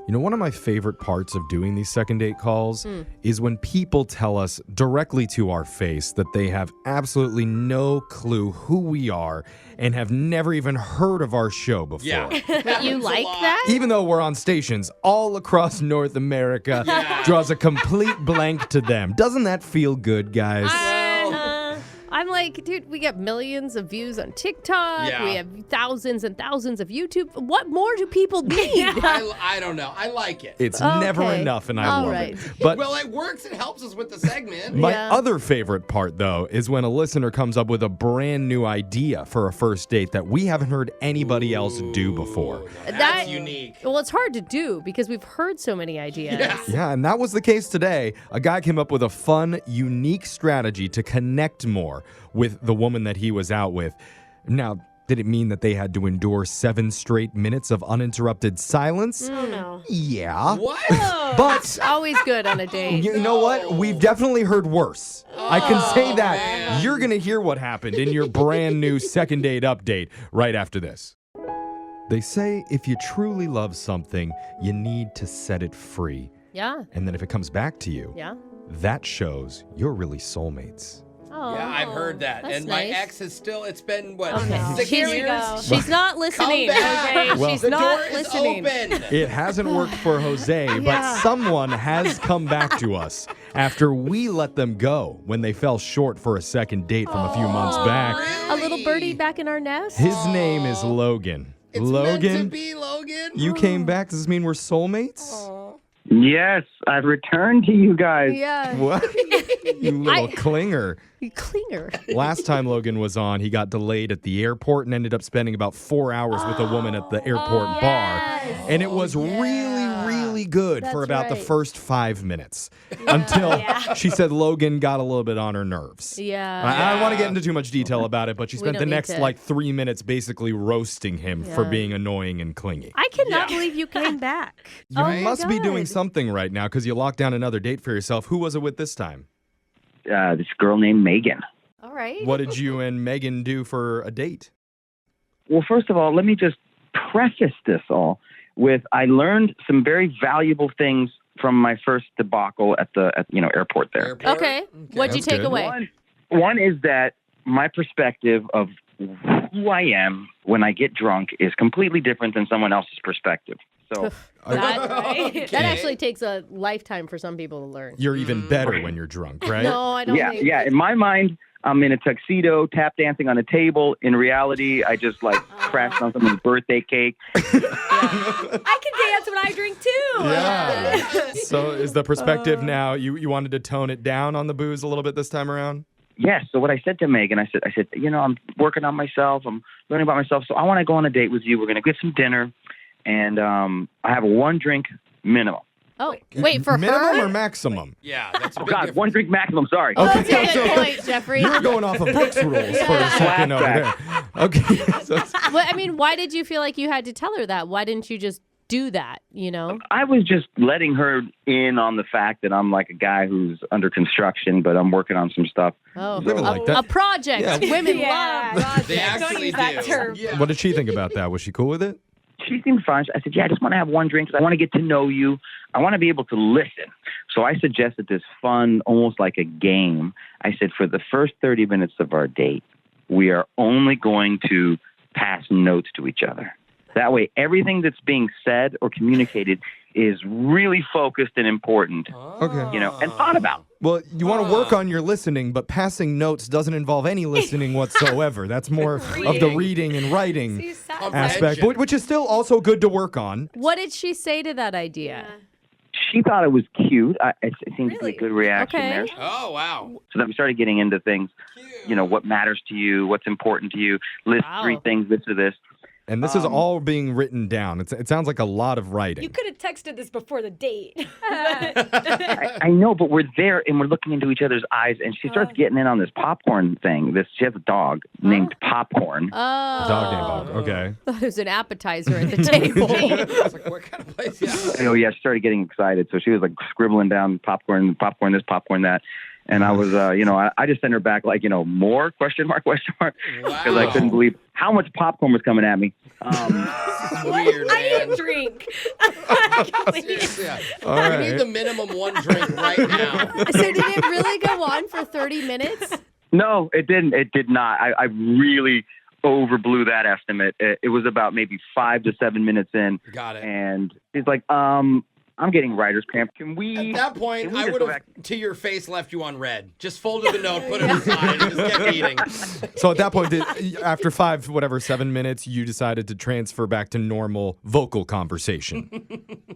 You know, one of my favorite parts of doing these second date calls is when people tell us directly to our face that they have absolutely no clue who we are and have never even heard of our show before. Yeah. But you like that? Even though we're on stations all across North America, draws a complete blank to them. Doesn't that feel good, guys? I'm like, dude, we get millions of views on TikTok. Yeah. We have thousands and thousands of YouTube. What more do people need? I don't know. I like it. It's never enough, and I love it. But well, it works. It helps us with the segment. my other favorite part, though, is when a listener comes up with a brand new idea for a first date that we haven't heard anybody else do before. That's unique. Well, it's hard to do because we've heard so many ideas. Yeah, and that was the case today. A guy came up with a fun, unique strategy to connect more with the woman that he was out with. Now, did it mean that they had to endure 7 straight minutes of uninterrupted silence? Oh, no. Yeah. What? But Always good on a date. you know what? We've definitely heard worse. I can say that. man. You're going to hear what happened in your brand new second date update right after this. They say if you truly love something, you need to set it free. Yeah. And then if it comes back to you, Yeah. that shows you're really soulmates. Oh. Yeah, I've heard that. That's And my nice. ex is still, it's been, what, Okay. 6 Here years? we go. She's not listening, back. okay? Well, She's The not door is listening. open. It hasn't worked for Jose, but someone has come back to us after we let them go when they fell short for a second date from a few months back. A little birdie back in our nest? His name is Logan. It's Logan, meant to be, Logan. you came back. Does this mean we're soulmates? Yes, I've returned to you guys. Yeah. What? You little clinger. You clinger. Last time Logan was on, he got delayed at the airport and ended up spending about 4 hours with a woman at the airport bar. And it was really good for That's about the right. first 5 minutes until she said Logan got a little bit on her nerves. Yeah. I don't want to get into too much detail about it, but she We spent don't the need next to. 3 minutes basically roasting him for being annoying and clingy. I cannot believe you came back. You Oh my must be doing God. something right now because you locked down another date for yourself. Who was it with this time? This girl named Meghan. All right. What did you and Meghan do for a date? Well, first of all, let me just preface this all with I learned some very valuable things from my first debacle at the airport there. Airport? Okay. What'd you That's take good. away? One is that my perspective of who I am when I get drunk is completely different than someone else's perspective. So That actually takes a lifetime for some people to learn. You're even better when you're drunk, right? No, I don't think. yeah. In my mind, I'm in a tuxedo, tap dancing on a table. In reality, I just crashed on someone's birthday cake. I can dance when I drink too. Yeah. So is the perspective now you wanted to tone it down on the booze a little bit this time around? Yes. So what I said to Megan, I said, I'm working on myself. I'm learning about myself. So I want to go on a date with you. We're going to get some dinner, and I have a 1 drink minimum. Oh, wait, for Minimum her? or maximum? Yeah, that's a Oh big God, difference. 1 drink maximum. Sorry. That's Okay, a good so point, Jeffrey. you were going off of Brooke's rules for a second over there. Okay. So Well, I mean, why did you feel like you had to tell her that? Why didn't you just do that, I was just letting her in on the fact that I'm like a guy who's under construction, but I'm working on some stuff. Oh, Women like that. a project. Yeah. Women Yeah. love They projects. actually use that do. term. Yeah. what did she think about that? Was she cool with it? She seemed fine. I said, I just want to have 1 drink because I want to get to know you. I want to be able to listen. So I suggested this fun, almost like a game. I said, for the first 30 minutes of our date, we are only going to pass notes to each other. That way, everything that's being said or communicated is really focused and important, Okay. and thought about. Well, you want to work on your listening, but passing notes doesn't involve any listening whatsoever. That's more of the reading and writing aspect, Comprehension. which is still also good to work on. What did she say to that idea? She thought it was cute. It seemed to be Really? a good reaction Okay. there. Oh, wow. So then we started getting into things, what matters to you, what's important to you, list Wow. 3 things, this or this. And this is all being written down. It sounds like a lot of writing. You could have texted this before the date. I know, but we're there and we're looking into each other's eyes, and she starts getting in on this popcorn thing. She has a dog named Popcorn. Oh. Dog named Bob. Okay. Thought it was an appetizer at the table. It's like, what kind of place? Yeah. Oh yeah, she started getting excited, so she was like scribbling down popcorn this, popcorn that, And I was, I just sent her back like, more question mark, because I couldn't believe how much popcorn was coming at me. Weird, I need man. a drink. Seriously, yeah. All I right. need the minimum one drink right now. So did it really go on for 30 minutes? No, it didn't. It did not. I really overblew that estimate. It was about maybe 5 to 7 minutes in. Got it. And he's like, I'm getting writer's cramp. Can we? At that point, can we I just would go have, back? to your face, left you on red. Just folded the note, put it aside, and just kept eating. So at that point, after 7 minutes, you decided to transfer back to normal vocal conversation.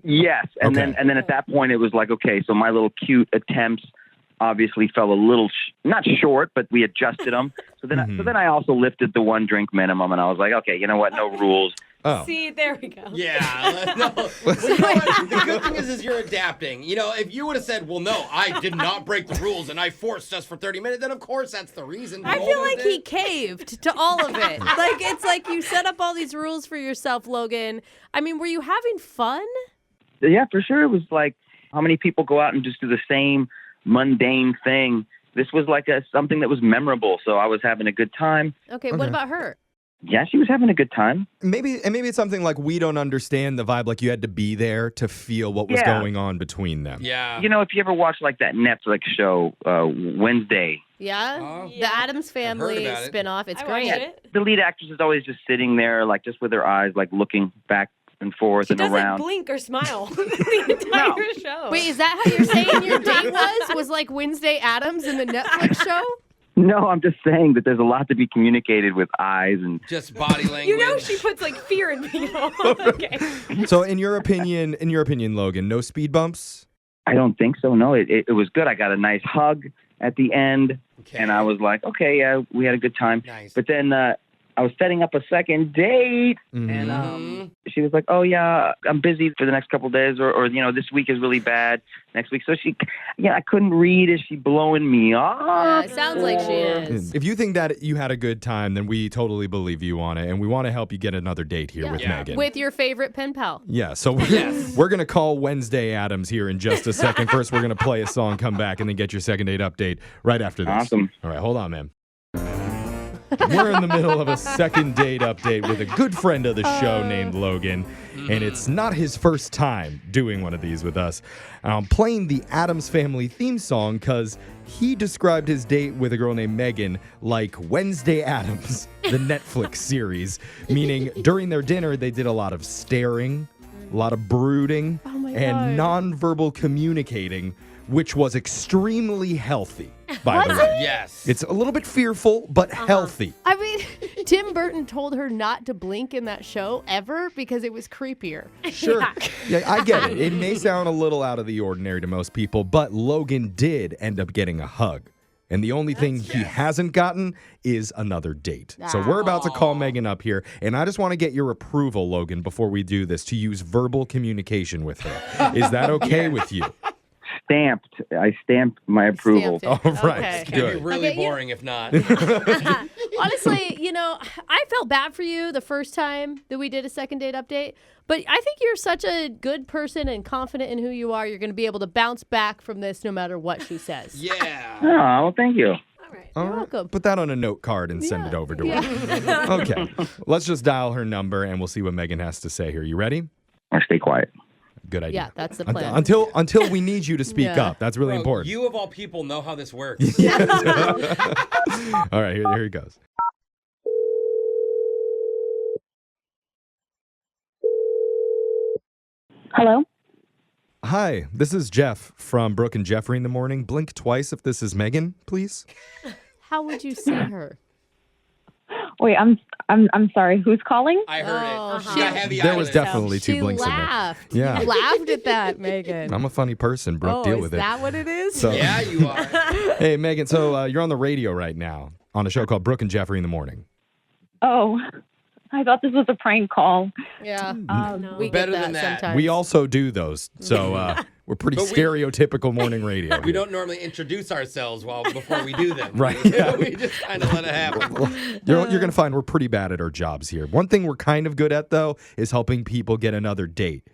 Yes, and Okay. then at that point it was like, okay, so my little cute attempts obviously fell a little not short, but we adjusted them. So then I also lifted the one drink minimum, and I was like, okay, you know what? No rules. Oh. See, there we go. Yeah. No. Well, you know what? The good thing is you're adapting. If you would have said, well, no, I did not break the rules and I forced us for 30 minutes, then of course that's the reason. I Roll feel with like it. he caved to all of it. Like, it's like you set up all these rules for yourself, Logan. I mean, were you having fun? Yeah, for sure. It was like, how many people go out and just do the same mundane thing? This was like something that was memorable, so I was having a good time. Okay, what about her? Yeah, she was having a good time. Maybe it's something like we don't understand the vibe, like you had to be there to feel what was Yeah. going on between them. Yeah. If you ever watch like that Netflix show, Wednesday, Yeah? Oh. The Addams Family about it. spinoff. It's I great. watched it. the lead actress is always just sitting there, like just with her eyes, like looking back and forth She and doesn't around. blink or smile the entire show. Wait, is that how you're saying your date was like Wednesday Addams in the Netflix show? No, I'm just saying that there's a lot to be communicated with eyes and Just body language. You know she puts like fear in people. Okay. So in your opinion, Logan, no speed bumps? I don't think so. No, it was good. I got a nice hug at the end, Okay. and I was like, okay, yeah, we had a good time. Nice. But then I was setting up a second date, Mhm. and Mhm. she was like, oh, yeah, I'm busy for the next couple of days, or this week is really bad next week. So I couldn't read. Is she blowing me Yeah, off? it sounds like she is. If you think that you had a good time, then we totally believe you on it, and we want to help you get another date here with Yeah. Meghan. With your favorite pen pal. Yeah, so Yes. we're going to call Wednesday Addams here in just a second. First, we're going to play a song, come back, and then get your second date update right after this. Awesome. All right, hold on, man. We're in the middle of a second date update with a good friend of the show named Logan, and it's not his first time doing one of these with us. I'm playing the Addams Family theme song because he described his date with a girl named Meghan like Wednesday Addams, the Netflix series, meaning during their dinner they did a lot of staring, a lot of brooding, Oh my and God. nonverbal communicating, which was extremely healthy, by the way. Yes. It's a little bit fearful, but healthy. I mean, Tim Burton told her not to blink in that show ever because it was creepier. Sure. Yeah, I get it. It may sound a little out of the ordinary to most people, but Logan did end up getting a hug. And the only thing he hasn't gotten is another date. So we're about to call Meghan up here, and I just want to get your approval, Logan, before we do this, to use verbal communication with her. Is that okay with you? Stamped. I stamped my approval. Stamped it. All right. Okay. It's going to be Good. really Okay, boring if not. Honestly, I felt bad for you the first time that we did a second date update, but I think you're such a good person and confident in who you are. You're going to be able to bounce back from this no matter what she says. Yeah. Oh, well, thank you. All right. All You're right. welcome. Put that on a note card and send it over to her. Yeah. Okay. Let's just dial her number, and we'll see what Meghan has to say here. You ready? Or stay quiet. Good idea. Yeah, that's the plan. Until we need you to speak Yeah. up. That's really Bro, important. you of all people know how this works. All right, here he goes. Hello? Hi, this is Jeff from Brooke and Jeffrey in the morning. Blink twice if this is Meghan, please. How would you see her? Wait, I'm sorry. Who's calling? I heard Oh, it. She uh-huh. got heavy There was eyelids. definitely two She blinks in there. laughed. Yeah. You laughed at that, Megan. I'm a funny person, Brooke. Deal with is it. that what it is? So, Yeah, you are. hey, Meghan, so you're on the radio right now on a show called Brooke and Jeffrey in the morning. Oh, I thought this was a prank call. Yeah. We We better get that than that. sometimes. We also do those, so we're pretty But we- stereotypical morning radio. We don't normally introduce ourselves before we do them. Right, yeah. We just kind of let it happen. You're going to find we're pretty bad at our jobs here. One thing we're kind of good at, though, is helping people get another date.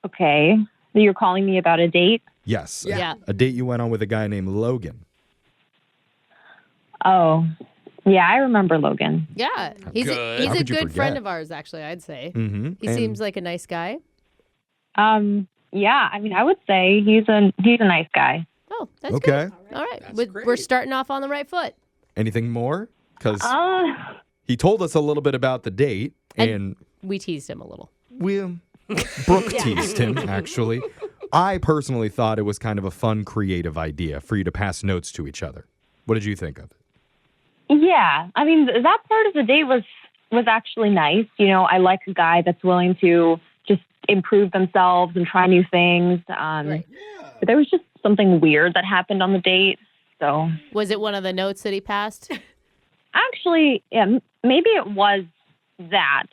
Okay. So you're calling me about a date? Yes. Yeah. A date you went on with a guy named Logan. Oh, yeah, I remember Logan. Yeah, he's Good. he's How a could you good friend forget? of ours, actually. I'd say Mm-hmm. he seems like a nice guy. Yeah, I mean, I would say he's a nice guy. Oh, that's Okay. good. All right, That's we're great. starting off on the right foot. Anything more? Because Uh, he told us a little bit about the date, And- and We teased him a little. Brooke teased him, actually. I personally thought it was kind of a fun, creative idea for you to pass notes to each other. What did you think of it? yeah, I mean, that part of the date was actually nice. You know, I like a guy that's willing to just improve themselves and try new things. Right. But there was just something weird that happened on the date. So Was it one of the notes that he passed? actually, yeah, maybe it was that.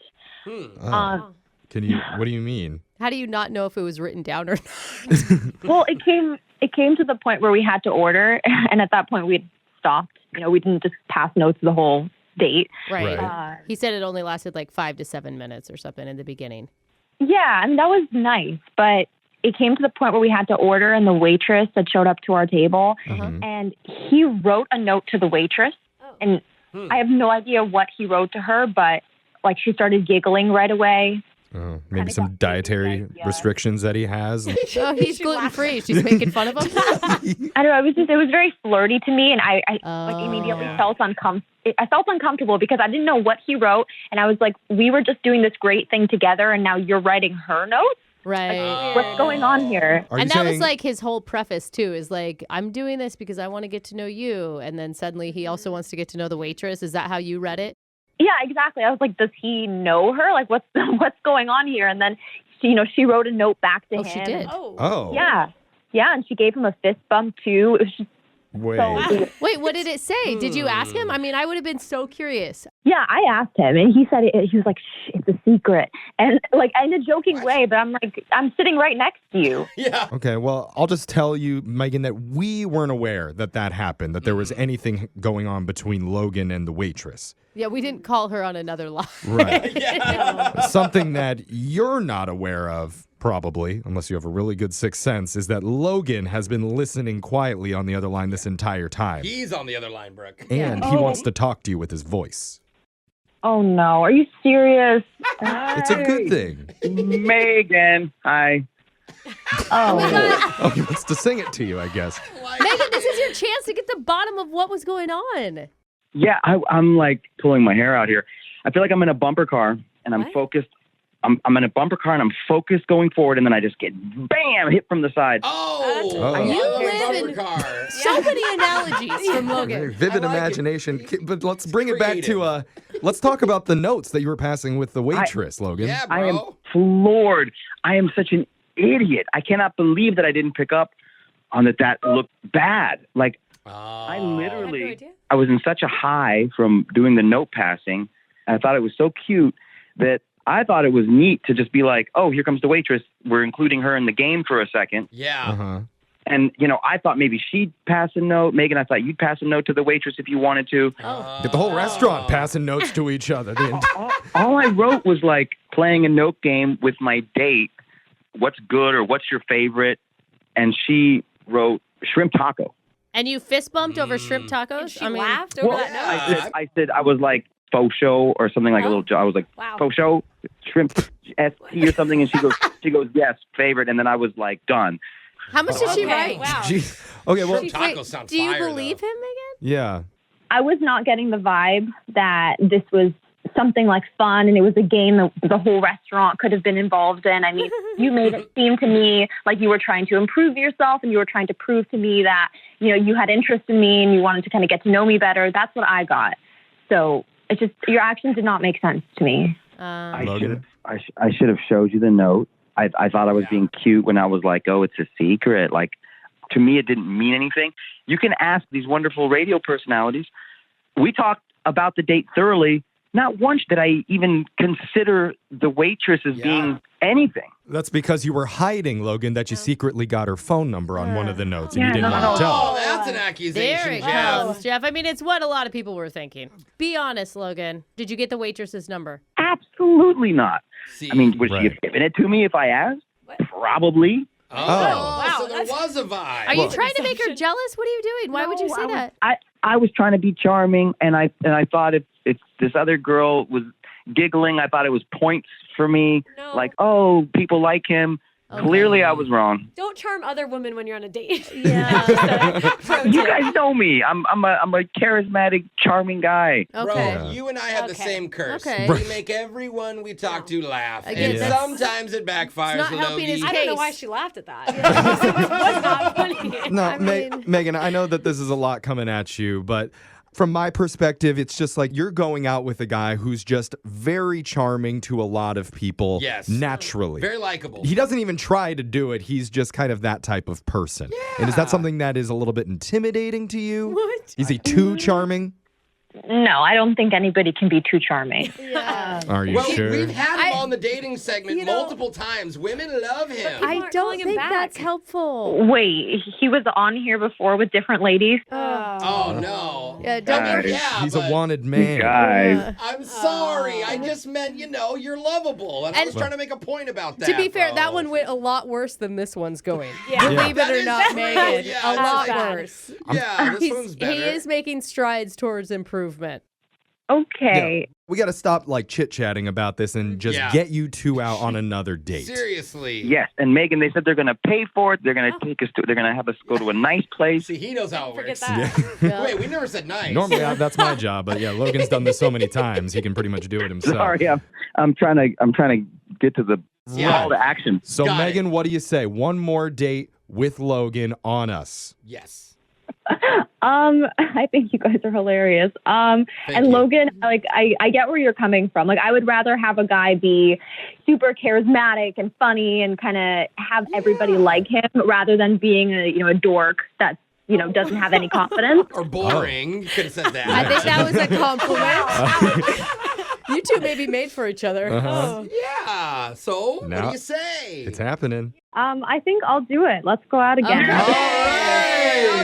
Oh. What do you mean? How do you not know if it was written down or not? Well, it came to the point where we had to order, and at that point we had stopped. You know, we didn't just pass notes the whole date. Right. Right. He said it only lasted like 5 to 7 minutes or something in the beginning. Yeah, and that was nice, but it came to the point where we had to order, and the waitress that showed up to our table, and he wrote a note to the waitress, and I have no idea what he wrote to her, but like she started giggling right away. Oh, maybe Kinda some got dietary idea. restrictions that he has. Oh, he's gluten free. She's making fun of him. I don't know. It was very flirty to me, and I like immediately Oh. felt I felt uncomfortable because I didn't know what he wrote, and I was like, we were just doing this great thing together, and now you're writing her notes. Right. What's going on here? Are And you that was saying- like his whole preface too, is like, I'm doing this because I want to get to know you. And then suddenly he also wants to get to know the waitress. Is that how you read it? Yeah, exactly. I was like, does he know her? Like, what's going on here? And then, she wrote a note back to Oh, him. she did. Oh. Yeah, and she gave him a fist bump too. It was just Wait. so. Wait, what did it say? Did you ask him? I mean, I would have been so curious. Yeah, I asked him, and he said he was like, "Shh, it's a secret," and like in a joking way. But I'm like, I'm sitting right next to you. Yeah. Okay, well, I'll just tell you, Megan, that we weren't aware that happened, that there was anything going on between Logan and the waitress. Yeah, we didn't call her on another line. Right. Something that you're not aware of, probably, unless you have a really good sixth sense, is that Logan has been listening quietly on the other line this entire time. He's on the other line, Brooke. And he wants to talk to you with his voice. Oh no, are you serious? It's a good thing. Megan, hi. Oh, he wants to sing it to you, I guess. Megan, this is your chance to get the bottom of what was going on. Yeah, I'm like pulling my hair out here. I feel like I'm in a bumper car and I'm What? focused. I'm in a bumper car and I'm focused going forward, and then I just get bam hit from the side. Oh, Oh. I You love live bumper in- car. So many analogies from Very Logan. vivid I like it. imagination. But let's bring it back to let's talk about the notes that you were passing with the waitress, Logan. Yeah, I am bro. floored. I am such an idiot. I cannot believe that I didn't pick up on that looked bad. Like I literally, I was in such a high from doing the note passing, and I thought it was so cute that I thought it was neat to just be like, oh, here comes the waitress. We're including her in the game for a second. Yeah. Uh-huh. And, I thought maybe she'd pass a note. Megan, I thought you'd pass a note to the waitress if you wanted to. Get the whole restaurant passing notes to each other. All I wrote was like playing a note game with my date. What's good or what's your favorite? And she wrote shrimp taco. And you fist bumped over shrimp tacos? And she laughed over that note. I said I was like faux show or something like a little. I was like Wow. faux show shrimp ST or something, and she goes yes favorite, and then I was like done. How much did she Okay, write? wow. Jeez. Okay, well, Shrimp tacos sound do you fire, believe though. him, Megan? yeah. I was not getting the vibe that this was something like fun and it was a game that the whole restaurant could have been involved in. I mean, you made it seem to me like you were trying to improve yourself and you were trying to prove to me that, you had interest in me and you wanted to kind of get to know me better. That's what I got. So it's just, your actions did not make sense to me. Logan? I should have showed you the note. I thought I was being cute when I was like, oh, it's a secret. Like, to me, it didn't mean anything. You can ask these wonderful radio personalities. We talked about the date thoroughly. Not once did I even consider the waitress as being anything. That's because you were hiding, Logan, that you secretly got her phone number on one of the notes and you didn't want to tell. Oh, that's an accusation, There it Jeff. comes, Jeff. I mean, it's what a lot of people were thinking. Be honest, Logan. Did you get the waitress's number? Absolutely not. See? I mean, would she Right. have given it to me if I asked? Probably. Oh, wow, so there was a vibe. Are you trying to make her jealous? What are you doing? Why would you say that? I was trying to be charming, and I thought if this other girl was giggling, I thought it was points for me. No. Like, oh, people like him. Okay. Clearly, I was wrong. Don't charm other women when you're on a date. Yeah. You guys know me. I'm a charismatic, charming guy. Okay. Bro, you and I have the Okay. same curse. Okay. We make everyone we talk to laugh. Again, And that's- sometimes it backfires. It's not helping his Logie. I don't know case. why she laughed at that. It was not funny. No, I mean- Megan, I know that this is a lot coming at you, but from my perspective, it's just like you're going out with a guy who's just very charming to a lot of people Yes. naturally. Very likable. He doesn't even try to do it. He's just kind of that type of person. And is that something that is a little bit intimidating to you? What? Is he too charming? No, I don't think anybody can be too charming. Yeah. Are you Well, sure? we've had him I- on the dating segment you know- multiple times. Women love him. I aren't don't calling him think back. that's helpful. Wait, he was on here before with different ladies? Oh, no. Yeah, don't Guys. Yeah, He's but a wanted man. Guys. I'm sorry. I just meant, you're lovable. And I was trying to make a point about that. To be fair, bro. that one went a lot worse than this one's going. Yeah. Believe That it or is not, true. Megan. Yeah, a it's lot like- worse. Yeah, this one's better. He is making strides towards improvement. Okay. We got to stop like chit-chatting about this and just Yeah. get you two out on another date. Seriously. Yes, and Megan, they said they're going to pay for it. They're going to take us to. They're going to have us go to a nice place. See, he knows how it Forget works. that. Yeah. Wait, we never said nice. Normally, that's my job, but yeah, Logan's done this so many times, he can pretty much do it himself. Sorry, I'm trying to get to the Yeah. call to action. So, Got it. Megan, what do you say? One more date with Logan on us. Yes. I think you guys are hilarious. Thank And you. Logan, like, I get where you're coming from. Like, I would rather have a guy be super charismatic and funny and kind of have everybody like him rather than being a dork that's, doesn't have any confidence. Or boring. You could have said that. I think that was a compliment. You two may be made for each other. Uh-huh. Yeah. So, what Now- do you say? It's happening. I think I'll do it. Let's go out again. Okay. All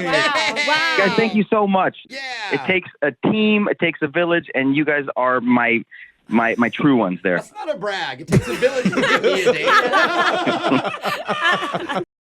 right. Wow. Guys, thank you so much. Yeah. It takes a team. It takes a village, and you guys are my true ones there. That's not a brag. It takes a village to give me a date.